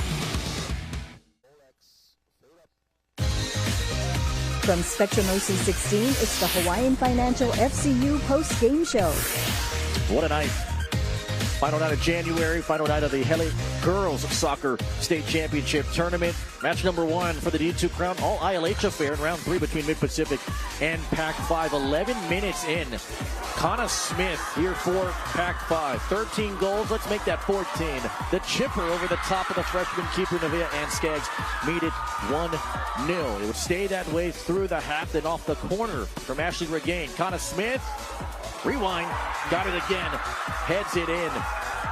From Spectrum OC16, it's the Hawaiian Financial FCU post-game show. What a night. Final night of January, final night of the Hele Girls Soccer State Championship Tournament. Match number 1 for the D2 Crown All ILH affair in round 3 between Mid-Pacific and Pac-5. 11 minutes in. Kana Smith here for Pac-5. 13 goals. Let's make that 14. The chipper over the top of the freshman keeper, Nevaeh and Skaggs, made it 1-0. It would stay that way through the half, then off the corner from Ashley Regain. Kana Smith, rewind, got it again, heads it in.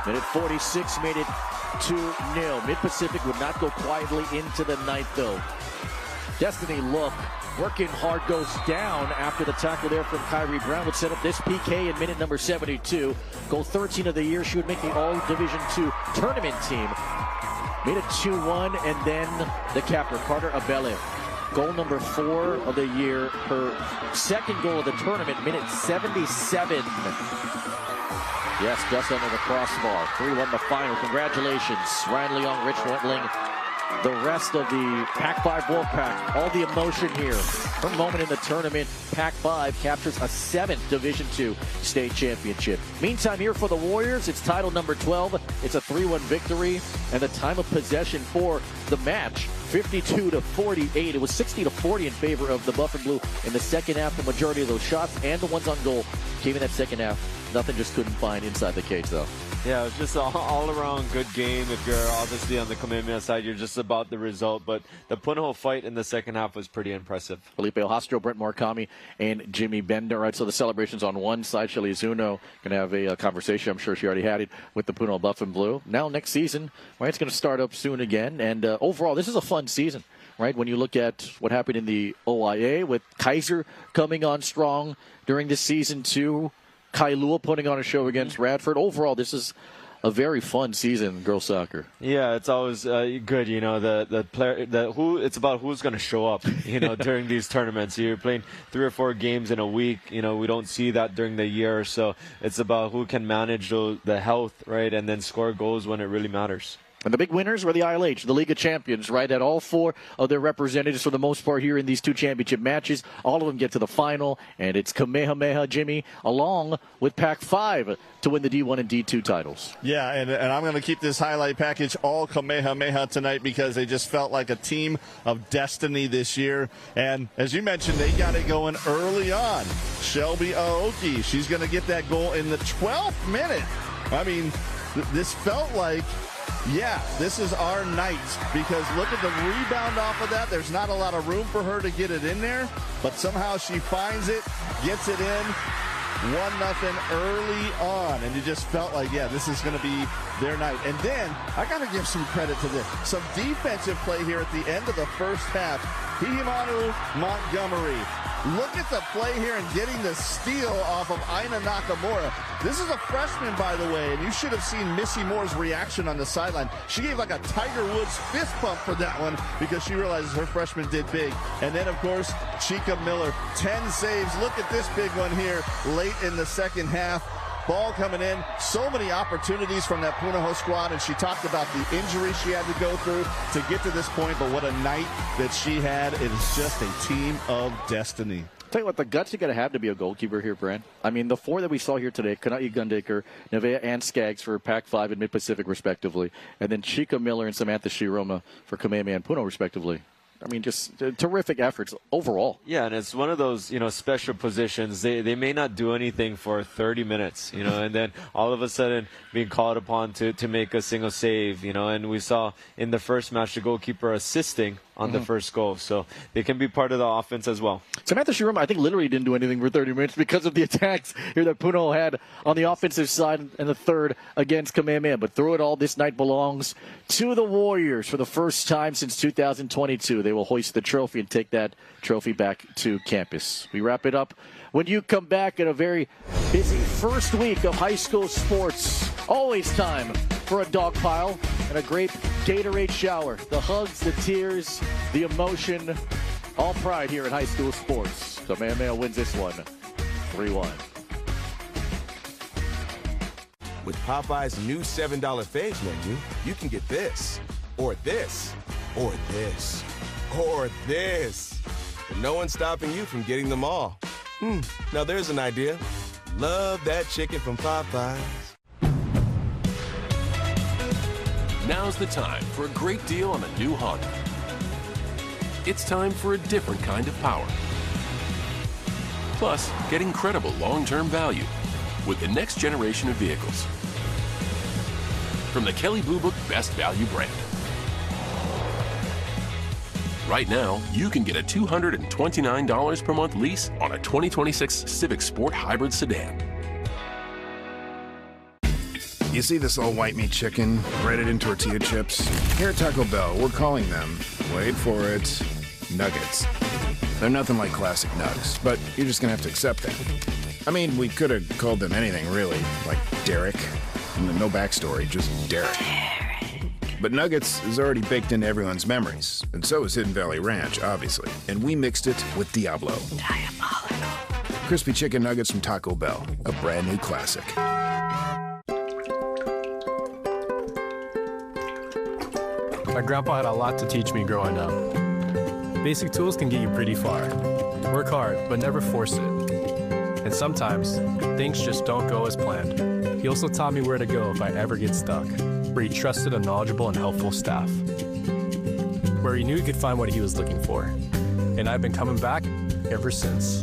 Minute 46 made it 2-0. Mid-Pacific would not go quietly into the night, though. Destiny Look, working hard, goes down after the tackle there from Kyrie Brown, would set up this PK in minute number 72. Goal 13 of the year. She would make the All-Division II tournament team. Made it 2-1, and then the capper, Carter Abele. Goal number 4 of the year. Her second goal of the tournament, minute 77. Yes, just under the crossbar. 3-1 the final. Congratulations, Ryan Leong, Rich Wentling, the rest of the Pac-5 Wolfpack. All the emotion here. Her moment in the tournament, Pac-5 captures a 7th Division II state championship. Meantime, here for the Warriors, it's title number 12. It's a 3-1 victory, and the time of possession for the match, 52-48. It was 60-40 in favor of the Buff and Blue in the second half. The majority of those shots and the ones on goal came in that second half. Nothing just couldn't find inside the cage, though. Yeah, it was just an all-around good game. If you're obviously on the Kamehameha side, you're just about the result. But the Punahou fight in the second half was pretty impressive. Felipe Ojastro, Brent Murakami, and Jimmy Bender. Right, so the celebrations on one side. Shelly Zuno going to have a conversation. I'm sure she already had it with the Punahou Buff and Blue. Now next season, right, it's going to start up soon again. And overall, this is a fun season. Right, when you look at what happened in the OIA with Kaiser coming on strong during this season too. Kailua putting on a show against Radford. Overall, this is a very fun season in girls soccer. Yeah, it's always good. You know, the player, it's about who's going to show up. You know, during these tournaments, you're playing 3 or 4 games in a week. You know, we don't see that during the year, so it's about who can manage the health, right, and then score goals when it really matters. And the big winners were the ILH, the League of Champions, right? At all 4 of their representatives for the most part here in these 2 championship matches. All of them get to the final, and it's Kamehameha, Jimmy, along with Pac-5 to win the D1 and D2 titles. Yeah, and I'm going to keep this highlight package all Kamehameha tonight because they just felt like a team of destiny this year. And as you mentioned, they got it going early on. Shelby Aoki, she's going to get that goal in the 12th minute. I mean, this felt like, yeah, this is our night because look at the rebound off of that. There's not a lot of room for her to get it in there, but somehow she finds it, gets it in. 1-0 early on, and it just felt like, yeah, this is going to be their night. And then I got to give some credit to this. Some defensive play here at the end of the first half. Hihimanu Montgomery. Look at the play here and getting the steal off of Aina Nakamura. This is a freshman, by the way, and you should have seen Missy Moore's reaction on the sideline. She gave like a Tiger Woods fist pump for that one because she realizes her freshman did big. And then, of course, Chica Miller, 10 saves. Look at this big one here late in the second half. Ball coming in, so many opportunities from that Punahou squad, and she talked about the injury she had to go through to get to this point, but what a night that she had. It is just a team of destiny. Tell you what, the guts you got to have to be a goalkeeper here, Brent. I mean, the 4 that we saw here today, Kanai Gundaker, Nevea, and Skaggs for Pac-5 and Mid-Pacific, respectively, and then Chica Miller and Samantha Shiroma for Kamehameha and Punahou, respectively. I mean, just terrific efforts overall. Yeah, and it's one of those, special positions. They may not do anything for 30 minutes, and then all of a sudden being called upon to make a single save, and we saw in the first match the goalkeeper assisting on the first goal. So they can be part of the offense as well. Samantha Shiroma, I think, literally didn't do anything for 30 minutes because of the attacks here that Punahou had on the offensive side in the third against Kamehameha. But through it all, this night belongs to the Warriors for the first time since 2022. They will hoist the trophy and take that trophy back to campus. We wrap it up when you come back at a very busy first week of high school sports. Always time for a dog pile and a great Gatorade shower. The hugs, the tears, the emotion, all pride here in high school sports. Kamehameha wins this one, 3-1. With Popeye's new $7 faves menu, you can get this, or this, or this, or this. And no one's stopping you from getting them all. Now there's an idea. Love that chicken from Popeyes. Now's the time for a great deal on a new Honda. It's time for a different kind of power. Plus, get incredible long-term value with the next generation of vehicles. From the Kelley Blue Book Best Value brand. Right now, you can get a $229 per month lease on a 2026 Civic Sport Hybrid Sedan. You see this all white meat chicken, breaded in tortilla chips? Here at Taco Bell, we're calling them, wait for it, nuggets. They're nothing like classic nugs, but you're just gonna have to accept that. I mean, we could have called them anything, really, like Derek. No backstory, just Derek. But nuggets is already baked into everyone's memories, and so is Hidden Valley Ranch, obviously. And we mixed it with Diablo. Diabolical. Crispy chicken nuggets from Taco Bell, a brand new classic. My grandpa had a lot to teach me growing up. Basic tools can get you pretty far. Work hard, but never force it. And sometimes, things just don't go as planned. He also taught me where to go if I ever get stuck, where he trusted a knowledgeable and helpful staff, where he knew he could find what he was looking for. And I've been coming back ever since.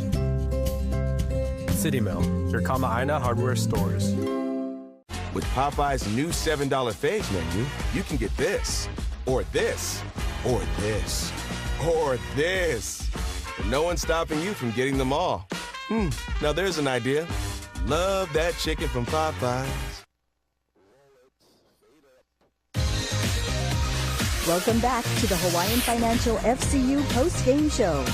City Mill, your Kama'aina hardware stores. With Popeye's new $7 faves menu, you can get this, or this, or this, or this. And no one's stopping you from getting them all. Now there's an idea. Love that chicken from Popeyes. Welcome back to the Hawaiian Financial FCU post-game show.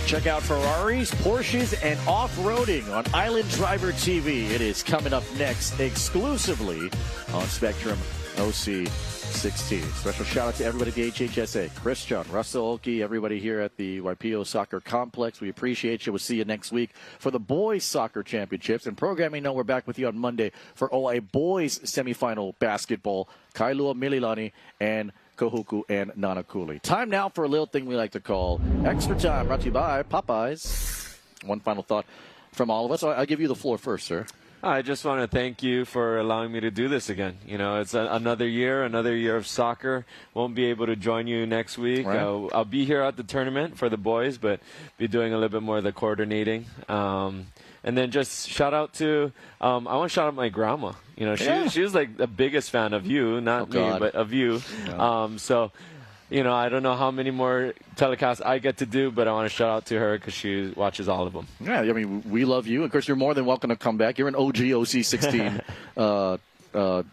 Check out Ferraris, Porsches, and off-roading on Island Driver TV. It is coming up next exclusively on Spectrum OC 16. Special shout out to everybody at the HHSAA. Chris John, Russell Oki, everybody here at the Waipio Soccer Complex. We appreciate you. We'll see you next week for the Boys Soccer Championships. And programming, know we're back with you on Monday for OI Boys semifinal basketball. Kailua Mililani and Kohuku and Nanakuli. Time now for a little thing we like to call Extra Time, brought to you by Popeyes. One final thought from all of us. I'll give you the floor first, sir. I just want to thank you for allowing me to do this again. You know, it's another year of soccer. Won't be able to join you next week. Right. I'll be here at the tournament for the boys, but be doing a little bit more of the coordinating. And then just shout out to, I want to shout out my grandma. You know, she was like the biggest fan of you, not me, but of you. Yeah. So, you know, I don't know how many more telecasts I get to do, but I want to shout out to her because she watches all of them. Yeah, I mean, we love you. Of course, you're more than welcome to come back. You're an OG OC16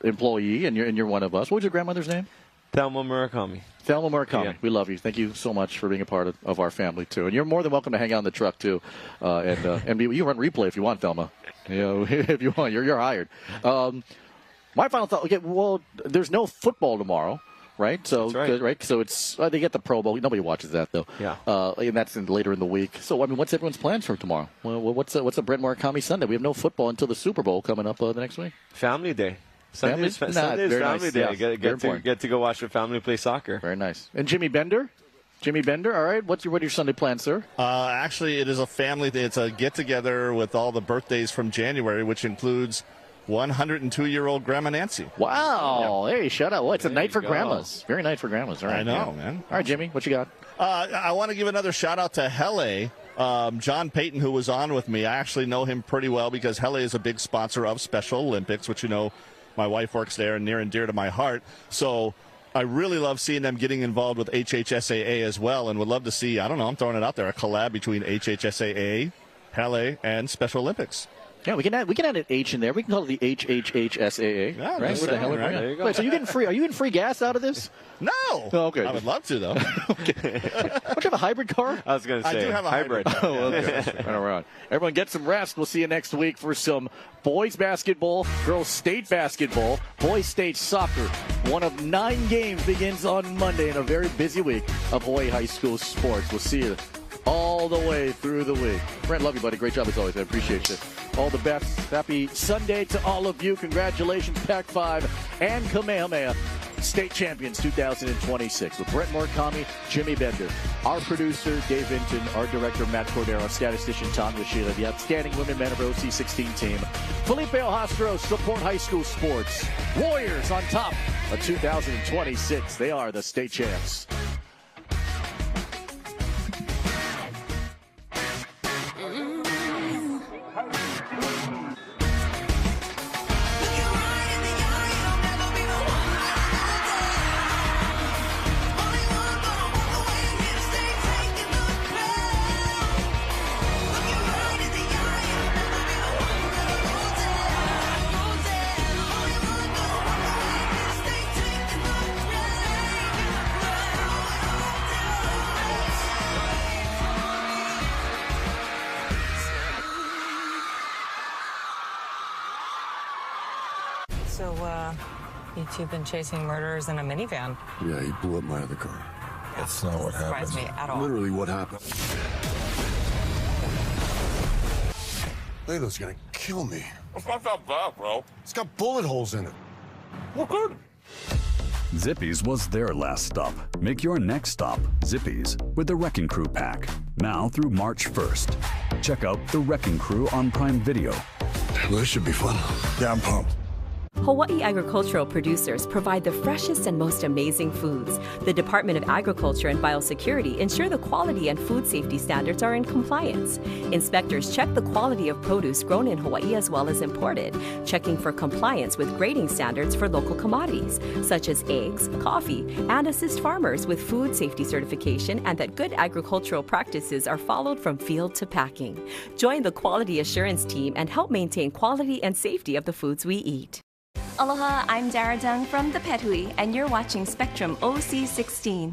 employee, and you're one of us. What was your grandmother's name? Thelma Murakami. Thelma Murakami. Yeah. We love you. Thank you so much for being a part of our family, too. And you're more than welcome to hang out in the truck, too. And you run replay if you want, Thelma. You know, if you want, you're hired. My final thought, okay, well, there's no football tomorrow. Right, so right. So it's they get the Pro Bowl. Nobody watches that though. Yeah, and that's later in the week. So I mean, what's everyone's plans for tomorrow? Well, what's a Brent Murakami Sunday? We have no football until the Super Bowl coming up the next week. Family Day. Sunday's Family nice. Day. Yeah, Get to go watch your family play soccer. Very nice. And Jimmy Bender. All right. What are your Sunday plans, sir? Actually, it is a family day. It's a get together with all the birthdays from January, which includes 102-year-old Grandma Nancy. Wow. Yeah. Hey, shout out. Well, it's a night for go. grandmas. Very nice for grandmas. All right. I know, man. All right, Jimmy, what you got? I want to give another shout out to Hele. John Payton, who was on with me. I actually know him pretty well because Hele is a big sponsor of Special Olympics, which, you know, my wife works there and near and dear to my heart. So I really love seeing them getting involved with HHSAA as well, and would love to see, I don't know, I'm throwing it out there, a collab between HHSAA, Hele, and Special Olympics. Yeah, we can add an H in there. We can call it the HHHSAA. Yeah, right? saying, right? There you go. Wait, so are you getting free gas out of this? No. Oh, okay. I would love to, though. Okay. Don't you have a hybrid car? I was going to say. I do have a hybrid. Oh, okay. All right. Everyone get some rest. We'll see you next week for some boys basketball, girls state basketball, boys state soccer. One of 9 games begins on Monday in a very busy week of Hawaii High School sports. We'll see you all the way through the week. Brent, love you, buddy. Great job as always. I appreciate you. All the best. Happy Sunday to all of you. Congratulations, Pac-5 and Kamehameha. State champions 2026 with Brent Murakami, Jimmy Bender, our producer Dave Vinton, our director Matt Cordero, statistician Tom Yoshida, the outstanding women men of our OC16 team, Felipe Ojastro, support high school sports, Warriors on top of 2026. They are the state champs. You two have been chasing murderers in a minivan. Yeah, he blew up my other car. That's not what happened. Surprised me at all. Literally what happened. Layla's gonna kill me. It's not that bad, bro. It's got bullet holes in it. We're good. Zippy's was their last stop. Make your next stop Zippy's with the Wrecking Crew pack. Now through March 1st. Check out The Wrecking Crew on Prime Video. Well, this should be fun. Yeah, I'm pumped. Hawaii agricultural producers provide the freshest and most amazing foods. The Department of Agriculture and Biosecurity ensure the quality and food safety standards are in compliance. Inspectors check the quality of produce grown in Hawaii as well as imported, checking for compliance with grading standards for local commodities, such as eggs, coffee, and assist farmers with food safety certification and that good agricultural practices are followed from field to packing. Join the quality assurance team and help maintain quality and safety of the foods we eat. Aloha, I'm Dara Dung from the Pet Hui, and you're watching Spectrum OC16.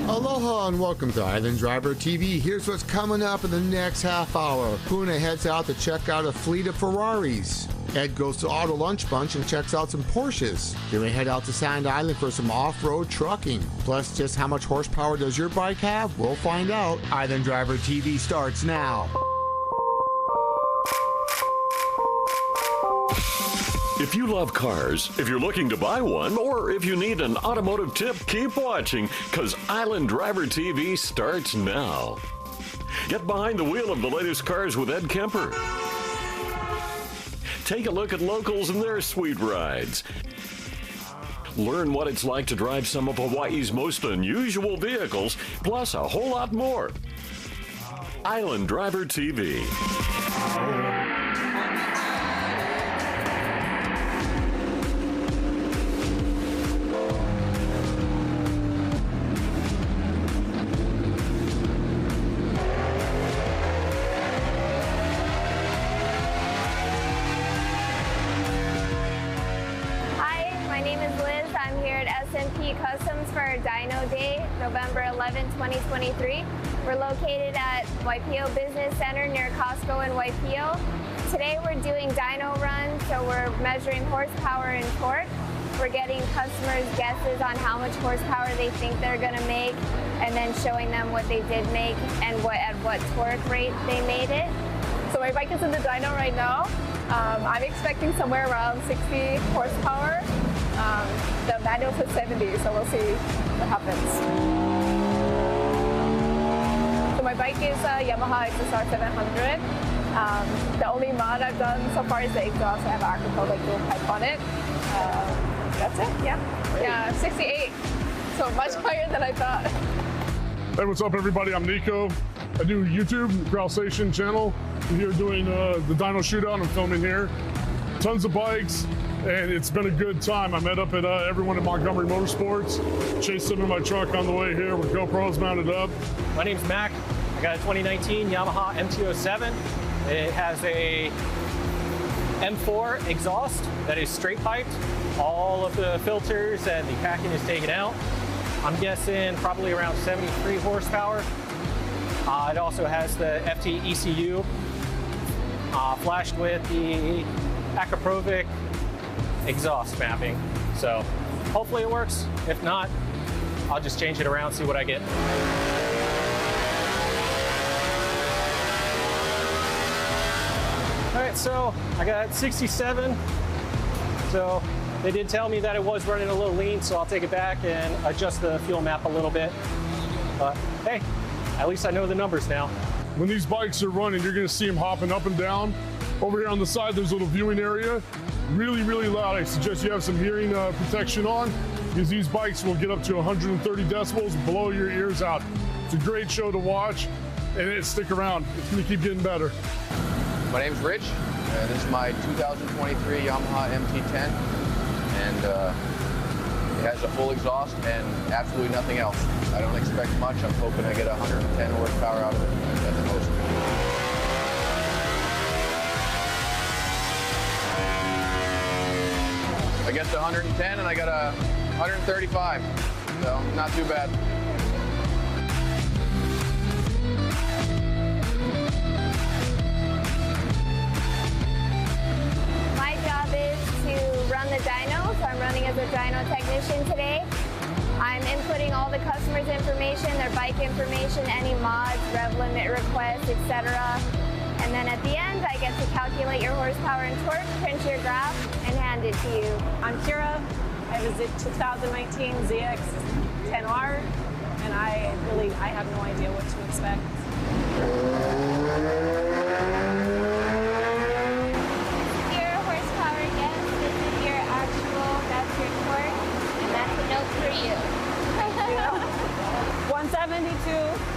Aloha and welcome to Island Driver TV. Here's what's coming up in the next half hour. Puna heads out to check out a fleet of Ferraris. Ed goes to Auto Lunch Bunch and checks out some Porsches. Then we head out to Sand Island for some off-road trucking. Plus, just how much horsepower does your bike have? We'll find out. Island Driver TV starts now. If you love cars, if you're looking to buy one, or if you need an automotive tip, keep watching, because Island Driver TV starts now. Get behind the wheel of the latest cars with Ed Kemper. Take a look at locals and their sweet rides. Learn what it's like to drive some of Hawaii's most unusual vehicles, plus a whole lot more. Island Driver TV. Customs for Dino Day, November 11, 2023. We're located at Waipio Business Center near Costco in Waipio. Today we're doing dyno runs, so we're measuring horsepower and torque. We're getting customers' guesses on how much horsepower they think they're going to make, and then showing them what they did make and at what torque rate they made it. So my bike is in the dyno right now. I'm expecting somewhere around 60 horsepower. The manual says 70, so we'll see what happens. So my bike is a Yamaha XSR 700. The only mod I've done so far is the exhaust. I have an acrylic dual pipe on it. That's it, yeah. Great. Yeah, 68. So much higher than I thought. Hey, what's up, everybody? I'm Nico. I do YouTube, Growl Station channel. I'm here doing the dyno shootout. I'm filming here. Tons of bikes, and it's been a good time. I met up at everyone at Montgomery Motorsports. Chased them in my truck on the way here with GoPros mounted up. My name's Mac. I got a 2019 Yamaha MT-07. It has a M4 exhaust that is straight piped. All of the filters and the packing is taken out. I'm guessing probably around 73 horsepower. It also has the FT ECU flashed with the Akrapovic exhaust mapping. So hopefully it works. If not, I'll just change it around, see what I get. All right, so I got 67. So they did tell me that it was running a little lean, so I'll take it back and adjust the fuel map a little bit. But hey, at least I know the numbers now. When these bikes are running, you're gonna see them hopping up and down. Over here on the side, there's a little viewing area. Really, really loud. I suggest you have some hearing protection on, because these bikes will get up to 130 decibels, blow your ears out. It's a great show to watch, and stick around. It's gonna keep getting better. My name's Rich. This is my 2023 Yamaha MT-10, and it has a full exhaust and absolutely nothing else. I don't expect much. I'm hoping I get 110 horsepower out of it at the most. I get to 110 and I got a 135, so not too bad. My job is to run the dyno, so I'm running as a dyno technician today. I'm inputting all the customers' information, their bike information, any mods, rev limit requests, etc. And then at the end, I get to calculate your horsepower and torque, print your graph, and hand it to you. I'm Kira. I have a 2019 ZX 10R, and I have no idea what to expect. Your horsepower again, this is your actual, that's your torque, and that's a note for you. 172.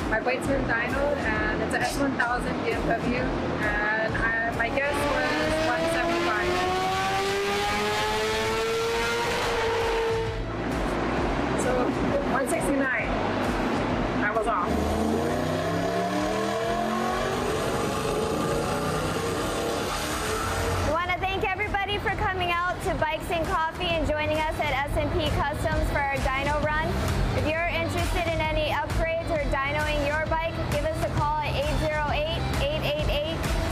My bike's been dynoed, and it's a S1000 BMW, and my guess was 175. So 169. I was off. We want to thank everybody for coming out to Bikes and Coffee and joining us at S&P Customs for our dyno run. If you're interested in any upgrades or dynoing your bike, give us a call at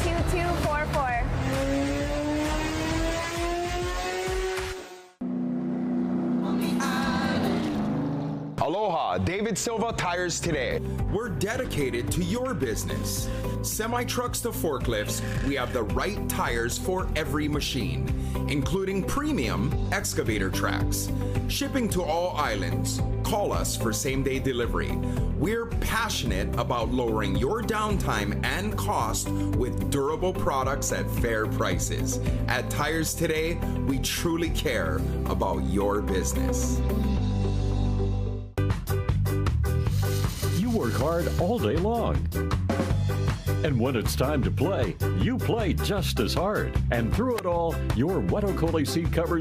808-888-2244. Aloha, David Silva Tires Today. We're dedicated to your business. Semi-trucks to forklifts, we have the right tires for every machine, including premium excavator tracks. Shipping to all islands. Call us for same-day delivery. We're passionate about lowering your downtime and cost with durable products at fair prices. At Tires Today, we truly care about your business. Work hard all day long. And when it's time to play, you play just as hard. And through it all, your Wetokoli seat covers